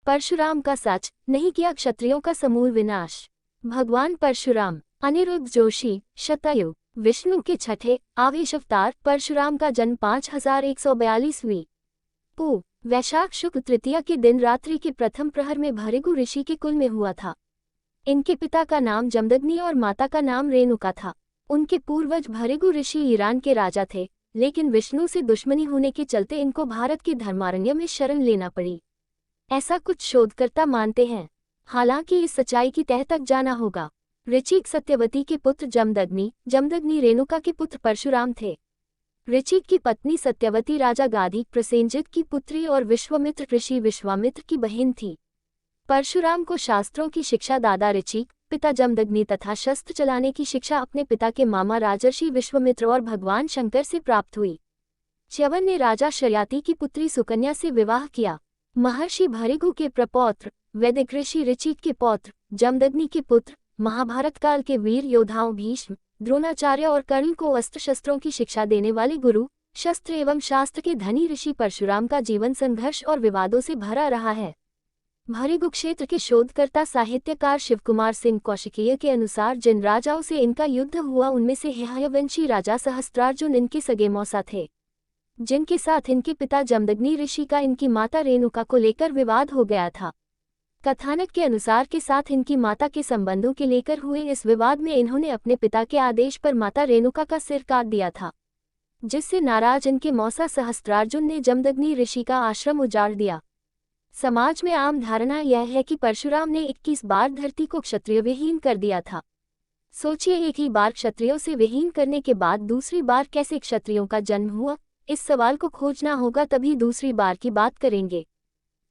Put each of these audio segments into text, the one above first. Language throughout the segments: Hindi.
परशुराम का सच, नहीं किया क्षत्रियों का समूल विनाश। भगवान परशुराम। अनिरुद्ध जोशी। शतयुग। विष्णु के छठे आवेश अवतार परशुराम का जन्म 5142 पू वैशाख शुक्ल तृतीया के दिन रात्रि के प्रथम प्रहर में भृगु ऋषि के कुल में हुआ था। इनके पिता का नाम जमदग्नि और माता का नाम रेणुका था। उनके पूर्वज भृगु ऋषि ईरान के राजा थे, लेकिन विष्णु से दुश्मनी होने के चलते इनको भारत के धर्मारण्य में शरण लेना पड़ी, ऐसा कुछ शोधकर्ता मानते हैं। हालांकि इस सच्चाई की तह तक जाना होगा। ऋचिक सत्यवती के पुत्र जमदग्नि, जमदग्नि रेणुका के पुत्र परशुराम थे। ऋचिक की पत्नी सत्यवती राजा गाधिक प्रसेनजित की पुत्री और विश्वामित्र ऋषि विश्वामित्र की बहन थी। परशुराम को शास्त्रों की शिक्षा दादा ऋचिक, पिता जमदग्नि तथा शस्त्र चलाने की शिक्षा अपने पिता के मामा राजर्षि विश्वामित्र और भगवान शंकर से प्राप्त हुई। च्यवन ने राजा शर्याति की पुत्री सुकन्या से विवाह किया। महर्षि भृगु के प्रपौत्र, वैदिक ऋषि ऋचिक के पौत्र, जमदग्नि के पुत्र, महाभारत काल के वीर योद्धाओं भीष्म, द्रोणाचार्य और कर्ण को अस्त्र शस्त्रों की शिक्षा देने वाले गुरु, शस्त्र एवं शास्त्र के धनी ऋषि परशुराम का जीवन संघर्ष और विवादों से भरा रहा है। भृगु क्षेत्र के शोधकर्ता साहित्यकार शिवकुमार सिंह कौशिकीय के अनुसार जिन राजाओं से इनका युद्ध हुआ उनमें से हयवंशी राजा सहस्त्रार्जुन इनके सगे मौसा थे, जिनके साथ इनके पिता जमदग्नि ऋषि का इनकी माता रेणुका को लेकर विवाद हो गया था। कथानक के अनुसार के साथ इनकी माता के संबंधों के लेकर हुए इस विवाद में इन्होंने अपने पिता के आदेश पर माता रेणुका का सिर काट दिया था, जिससे नाराज इनके मौसा सहस्त्रार्जुन ने जमदग्नि ऋषि का आश्रम उजाड़ दिया। समाज में आम धारणा यह है कि परशुराम ने 21 बार धरती को क्षत्रिय विहीन कर दिया था। सोचिए, एक ही बार क्षत्रियों से विहीन करने के बाद दूसरी बार कैसे क्षत्रियों का जन्म हुआ? इस सवाल को खोजना होगा, तभी दूसरी बार की बात करेंगे।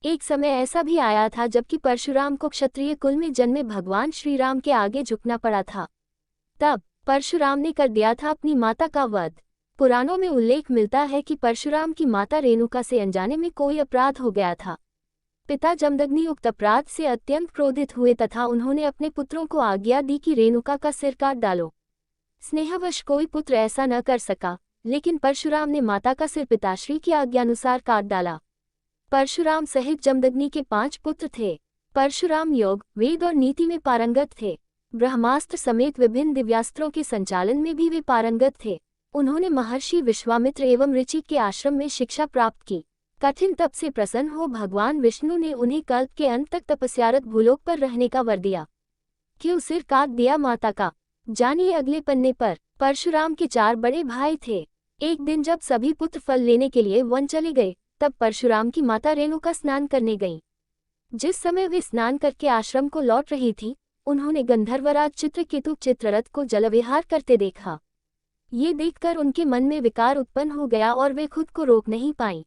एक समय ऐसा भी आया था जबकि परशुराम को क्षत्रिय कुल में जन्मे भगवान श्री राम के आगे झुकना पड़ा था। तब परशुराम ने कर दिया था अपनी माता का वध। पुराणों में उल्लेख मिलता है कि परशुराम की माता रेणुका से अनजाने में कोई अपराध हो गया था। पिता जमदग्नि उक्त अपराध से अत्यंत क्रोधित हुए तथा उन्होंने अपने पुत्रों को आज्ञा दी कि रेणुका का सिर काट डालो। स्नेहवश कोई पुत्र ऐसा न कर सका, लेकिन परशुराम ने माता का सिर पिताश्री की आज्ञानुसार काट डाला। परशुराम सहित जमदग्नि के 5 पुत्र थे। परशुराम योग, वेद और नीति में पारंगत थे। ब्रह्मास्त्र समेत विभिन्न दिव्यास्त्रों के संचालन में भी वे पारंगत थे। उन्होंने महर्षि विश्वामित्र एवं ऋचिक के आश्रम में शिक्षा प्राप्त की। कठिन तप से प्रसन्न हो भगवान विष्णु ने उन्हें कल्प के अंत तक तपस्यारत भूलोक पर रहने का वर दिया। क्यों सिर काट दिया माता का? जानिए अगले पन्ने पर। परशुराम के 4 बड़े भाई थे। एक दिन जब सभी पुत्र फल लेने के लिए वन चले गए, तब परशुराम की माता रेणुका स्नान करने गईं। जिस समय वे स्नान करके आश्रम को लौट रही थी, उन्होंने गंधर्वराज चित्रकेतु चित्ररथ को जलविहार करते देखा। ये देखकर उनके मन में विकार उत्पन्न हो गया और वे खुद को रोक नहीं पाईं।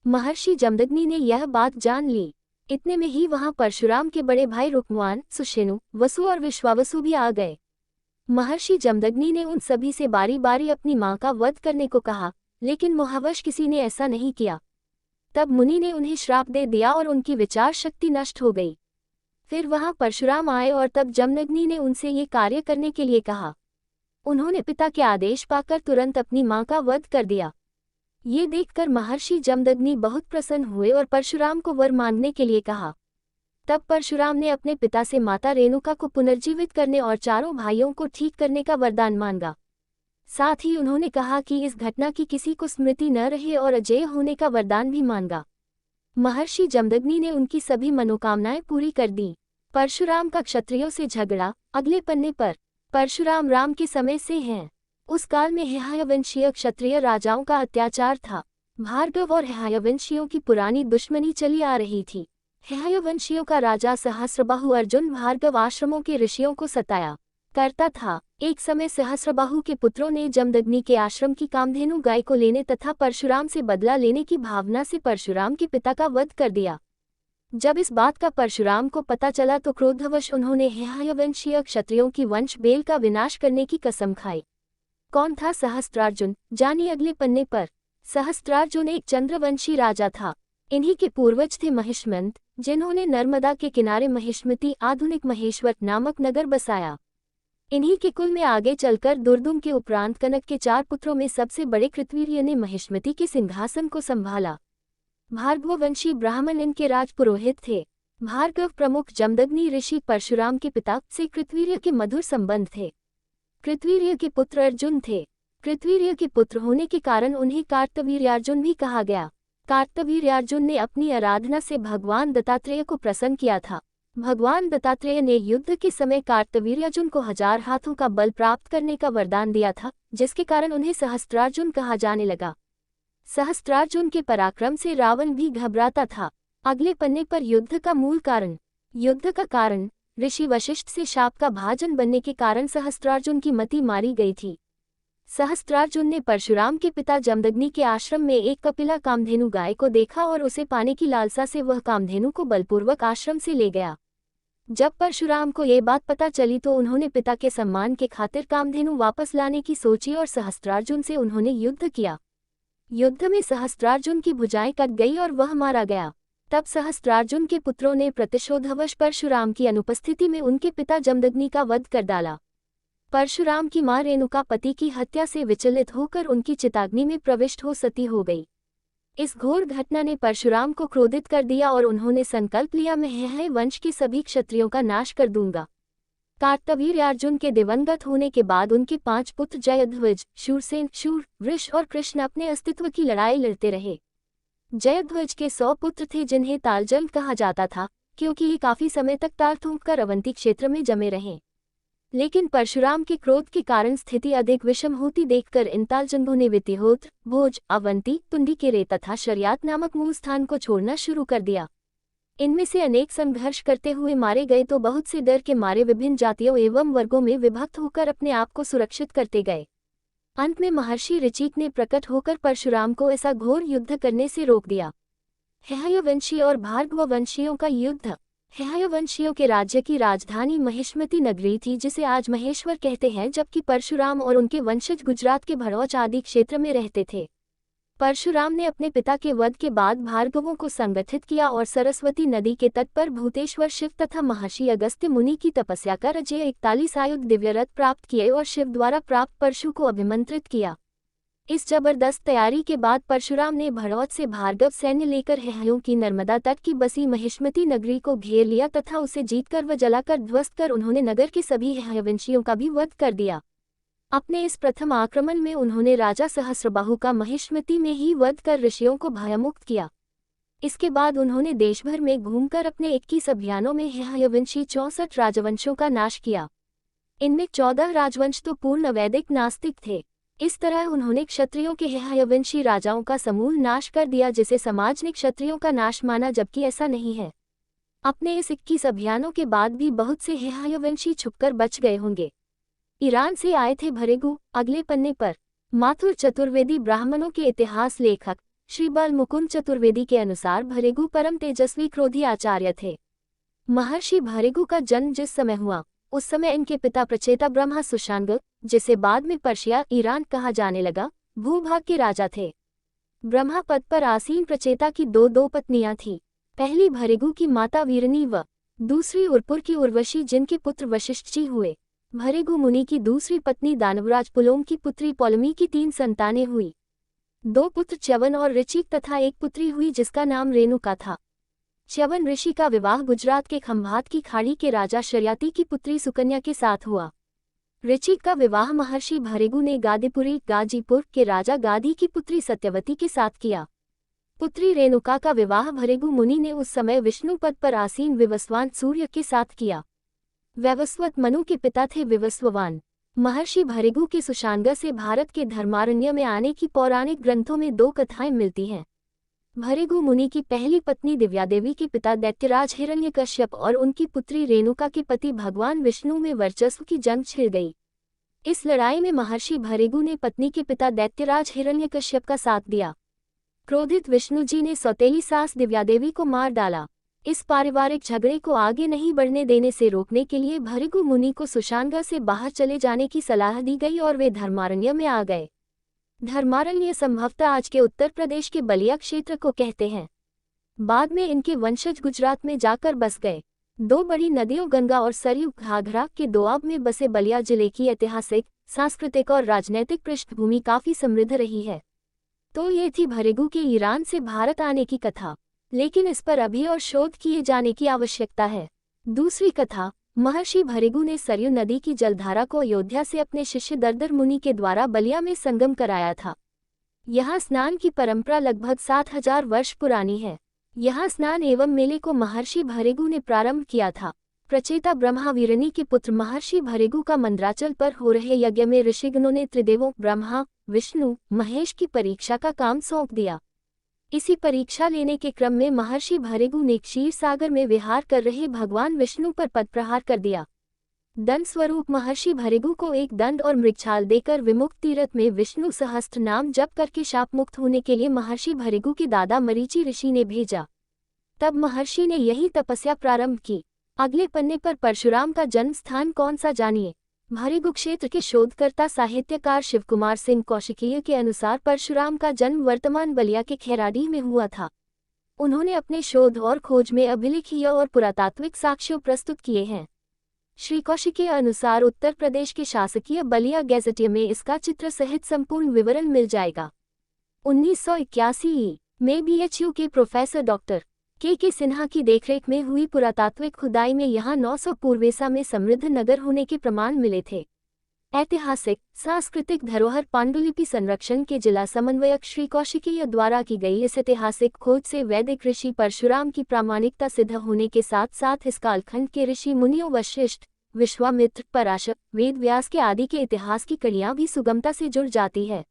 महर्षि जमदग्नि ने यह बात जान ली। इतने में ही वहां परशुराम के बड़े भाई रुक्मवान, सुषेनु, वसु और विश्वावसु भी आ गए। महर्षि जमदग्नि ने उन सभी से बारी बारी अपनी मां का वध करने को कहा, लेकिन मोहवश किसी ने ऐसा नहीं किया। तब मुनि ने उन्हें श्राप दे दिया और उनकी विचार शक्ति नष्ट हो गई। फिर वहां परशुराम आए और तब जमदग्नि ने उनसे ये कार्य करने के लिए कहा। उन्होंने पिता के आदेश पाकर तुरंत अपनी मां का वध कर दिया। ये देखकर महर्षि जमदग्नि बहुत प्रसन्न हुए और परशुराम को वर मांगने के लिए कहा। तब परशुराम ने अपने पिता से माता रेणुका को पुनर्जीवित करने और चारों भाइयों को ठीक करने का वरदान मांगा। साथ ही उन्होंने कहा कि इस घटना की किसी को स्मृति न रहे और अजेय होने का वरदान भी मांगा। महर्षि जमदग्नि ने उनकी सभी मनोकामनाएं पूरी कर दी। परशुराम का क्षत्रियों से झगड़ा। अगले पन्ने पर। परशुराम राम के समय से हैं। उस काल में हयवंशीय क्षत्रिय राजाओं का अत्याचार था। भार्गव और हयवंशियों की पुरानी दुश्मनी चली आ रही थी। हयवंशियों का राजा सहस्रबाहु अर्जुन भार्गव आश्रमों के ऋषियों को सताया करता था। एक समय सहस्रबाहु के पुत्रों ने जमदग्नि के आश्रम की कामधेनु गाय को लेने तथा परशुराम से बदला लेने की भावना से परशुराम के पिता का वध कर दिया। जब इस बात का परशुराम को पता चला तो क्रोधवश उन्होंने हयवंशीय क्षत्रियों की वंश बेल का विनाश करने की कसम खाई। कौन था सहस्त्रार्जुन? जानिए अगले पन्ने पर। सहस्त्रार्जुन एक चंद्रवंशी राजा था। इन्हीं के पूर्वज थे महिष्मंत, जिन्होंने नर्मदा के किनारे महिष्मती आधुनिक महेश्वर नामक नगर बसाया। इन्हीं के कुल में आगे चलकर दुर्दुम के उपरांत कनक के 4 पुत्रों में सबसे बड़े कृतवीर्य ने महिष्मती के सिंहासन को संभाला। भार्गववंशी ब्राह्मण इनके राजपुरोहित थे। भार्गव प्रमुख जमदग्नि ऋषि परशुराम के पिता से कृतवीर्य के मधुर संबंध थे। कृतवीर्य के पुत्र अर्जुन थे। कृतवीर्य के पुत्र होने के कारण उन्हें कार्तवीर्यार्जुन भी कहा गया। कार्तवीर्यार्जुन ने अपनी आराधना से भगवान दत्तात्रेय को प्रसन्न किया था। भगवान दत्तात्रेय ने युद्ध के समय कार्तवीर्यार्जुन को 1000 हाथों का बल प्राप्त करने का वरदान दिया था, जिसके कारण उन्हें सहस्त्रार्जुन कहा जाने लगा। सहस्त्रार्जुन के पराक्रम से रावण भी घबराता था। अगले पन्ने पर युद्ध का मूल कारण। युद्ध का कारण ऋषि वशिष्ठ से शाप का भाजन बनने के कारण सहस्त्रार्जुन की मति मारी गई थी। सहस्त्रार्जुन ने परशुराम के पिता जमदग्नि के आश्रम में एक कपिला कामधेनु गाय को देखा और उसे पाने की लालसा से वह कामधेनु को बलपूर्वक आश्रम से ले गया। जब परशुराम को ये बात पता चली तो उन्होंने पिता के सम्मान के खातिर कामधेनु वापस लाने की सोची और सहस्त्रार्जुन से उन्होंने युद्ध किया। युद्ध में सहस्त्रार्जुन की भुजाएं कट गई और वह मारा गया। तब सहस्त्रार्जुन के पुत्रों ने प्रतिशोधवश परशुराम की अनुपस्थिति में उनके पिता जमदग्नि का वध कर डाला। परशुराम की मां रेणुका पति की हत्या से विचलित होकर उनकी चिताग्नि में प्रविष्ट हो सती हो गई। इस घोर घटना ने परशुराम को क्रोधित कर दिया और उन्होंने संकल्प लिया, मैं हेहय वंश के सभी क्षत्रियों का नाश कर दूंगा। कार्तवीर्यार्जुन के दिवंगत होने के बाद उनके 5 पुत्र जयध्वज, शूरसेन, शूर, वृष और कृष्ण अपने अस्तित्व की लड़ाई लड़ते रहे। जयध्वज के 100 पुत्र थे जिन्हें तालजल कहा जाता था, क्योंकि ये काफी समय तक ताल थूंककर अवंती क्षेत्र में जमे रहे। लेकिन परशुराम के क्रोध के कारण स्थिति अधिक विषम होती देखकर इन तालजंगों ने वितिहोत्र, भोज, अवंती, तुंडिकेरे तथा शर्यात नामक मूल स्थान को छोड़ना शुरू कर दिया। इनमें से अनेक संघर्ष करते हुए मारे गए तो बहुत से डर के मारे विभिन्न जातियों एवं वर्गों में विभक्त होकर अपने आप को सुरक्षित करते गए। अंत में महर्षि ऋचिक ने प्रकट होकर परशुराम को ऐसा घोर युद्ध करने से रोक दिया। हेहयवंशी और भार्गववंशियों का युद्ध। हेहयवंशियों के राज्य की राजधानी महिष्मती नगरी थी, जिसे आज महेश्वर कहते हैं, जबकि परशुराम और उनके वंशज गुजरात के भड़ौच आदि क्षेत्र में रहते थे। परशुराम ने अपने पिता के वध के बाद भार्गवों को संगठित किया और सरस्वती नदी के तट पर भूतेश्वर शिव तथा महर्षि अगस्त्य मुनि की तपस्या कर अजय 41 आयुध दिव्य रथ प्राप्त किए और शिव द्वारा प्राप्त परशु को अभिमंत्रित किया। इस जबरदस्त तैयारी के बाद परशुराम ने भड़ौच से भार्गव सैन्य लेकर हेहयों की नर्मदा तट की बसी महिष्मती नगरी को घेर लिया तथा उसे जीतकर व जलाकर ध्वस्त कर उन्होंने नगर के सभी हेहयवंशियों का भी वध कर दिया। अपने इस प्रथम आक्रमण में उन्होंने राजा सहस्रबाहु का महिष्मती में ही वध कर ऋषियों को भयमुक्त किया। इसके बाद उन्होंने देशभर में घूमकर अपने 21 अभियानों में हेहयवंशी 64 राजवंशों का नाश किया। इनमें 14 राजवंश तो पूर्ण वैदिक नास्तिक थे। इस तरह उन्होंने क्षत्रियों के हेहयवंशी राजाओं का समूल नाश कर दिया, जिसे समाज ने क्षत्रियों का नाश माना, जबकि ऐसा नहीं है। अपने इस 21 अभियानों के बाद भी बहुत से हेहयवंशी छुपकर बच गए होंगे। ईरान से आए थे भरेगु। अगले पन्ने पर माथुर चतुर्वेदी ब्राह्मणों के इतिहास लेखक श्री बाल मुकुंद चतुर्वेदी के अनुसार भरेगु परम तेजस्वी क्रोधी आचार्य थे। महर्षि भरेगु का जन्म जिस समय हुआ उस समय इनके पिता प्रचेता ब्रह्मा सुशांग, जिसे बाद में पर्शिया ईरान कहा जाने लगा, भूभाग के राजा थे। ब्रह्मा पद पर आसीन प्रचेता की दो पत्नियां थीं। पहली भरेगु की माता वीरनी व दूसरी उर्पुर की उर्वशी, जिनके पुत्र वशिष्ठ जी हुए। भरेगु मुनि की दूसरी पत्नी दानवराज पुलोम की पुत्री पौलमी की 3 संतानें हुई। 2 पुत्र च्यवन और ऋचिक तथा 1 पुत्री हुई जिसका नाम रेणुका था। च्यवन ऋषि का विवाह गुजरात के खंभात की खाड़ी के राजा शर्याती की पुत्री सुकन्या के साथ हुआ। ऋचिक का विवाह महर्षि भरेगु ने गादीपुरी गाजीपुर के राजा गादी की पुत्री सत्यवती के साथ किया। पुत्री रेणुका का विवाह भरेगु मुनि ने उस समय विष्णु पद पर आसीन विवस्वान सूर्य के साथ किया। वैवस्वत मनु के पिता थे विवस्ववान। महर्षि भरेगु के सुशांगा से भारत के धर्मारण्य में आने की पौराणिक ग्रंथों में 2 कथाएं मिलती हैं। भरेगु मुनि की पहली पत्नी दिव्यादेवी के पिता दैत्यराज हिरण्यकश्यप और उनकी पुत्री रेणुका के पति भगवान विष्णु में वर्चस्व की जंग छिड़ गई। इस लड़ाई में महर्षि भरेगु ने पत्नी के पिता दैत्यराज हिरण्यकश्यप का साथ दिया। क्रोधित विष्णु जी ने सौतेली सास दिव्यादेवी को मार डाला। इस पारिवारिक झगड़े को आगे नहीं बढ़ने देने से रोकने के लिए भरेगु मुनि को सुशांगा से बाहर चले जाने की सलाह दी गई और वे धर्मारण्य में आ गए। धर्मारण्य संभवतः आज के उत्तर प्रदेश के बलिया क्षेत्र को कहते हैं। बाद में इनके वंशज गुजरात में जाकर बस गए। 2 बड़ी नदियों गंगा और सरयू घाघरा के दोआब में बसे बलिया जिले की ऐतिहासिक, सांस्कृतिक और राजनैतिक पृष्ठभूमि काफी समृद्ध रही है। तो ये थी भरेगु के ईरान से भारत आने की कथा। लेकिन इस पर अभी और शोध किए जाने की आवश्यकता है। दूसरी कथा, महर्षि भृगु ने सरयू नदी की जलधारा को अयोध्या से अपने शिष्य दर्दर मुनि के द्वारा बलिया में संगम कराया था। यहाँ स्नान की परंपरा लगभग 7000 वर्ष पुरानी है। यहाँ स्नान एवं मेले को महर्षि भृगु ने प्रारंभ किया था। प्रचेता ब्रह्मावीरनी के पुत्र महर्षि भृगु का मंदराचल पर हो रहे यज्ञ में ऋषिगणों ने त्रिदेवों ब्रह्मा, विष्णु, महेश की परीक्षा का काम सौंप दिया। इसी परीक्षा लेने के क्रम में महर्षि भृगु ने क्षीर सागर में विहार कर रहे भगवान विष्णु पर पदप्रहार कर दिया। दंड स्वरूप महर्षि भृगु को एक दंड और मृगछाल देकर विमुक्त तीर्थ में विष्णु सहस्त्र नाम जप करके शाप मुक्त होने के लिए महर्षि भृगु के दादा मरीचि ऋषि ने भेजा। तब महर्षि ने यही तपस्या प्रारंभ की। अगले पन्ने पर परशुराम का जन्म स्थान कौन सा जानिए। भृगु क्षेत्र के शोधकर्ता साहित्यकार शिवकुमार सिंह कौशिकीय के अनुसार परशुराम का जन्म वर्तमान बलिया के खैराडीह में हुआ था। उन्होंने अपने शोध और खोज में अभिलेखीय और पुरातात्विक साक्ष्य प्रस्तुत किए हैं। श्री कौशिक के अनुसार उत्तर प्रदेश के शासकीय बलिया गैजेटियर में इसका चित्र सहित संपूर्ण विवरण मिल जाएगा। 1981 में BHU के प्रोफेसर डॉक्टर के सिन्हा की देखरेख में हुई पुरातात्विक खुदाई में यहाँ 900 पूर्वेसा में समृद्ध नगर होने के प्रमाण मिले थे। ऐतिहासिक सांस्कृतिक धरोहर पांडुलिपि संरक्षण के जिला समन्वयक श्री कौशिकीय द्वारा की गई इस ऐतिहासिक खोज से वैदिक ऋषि परशुराम की प्रामाणिकता सिद्ध होने के साथ साथ इस कालखंड के ऋषि मुनियों वशिष्ठ, विश्वामित्र, पराशर, वेद व्यास के आदि के इतिहास की कड़ियां भी सुगमता से जुड़ जाती है।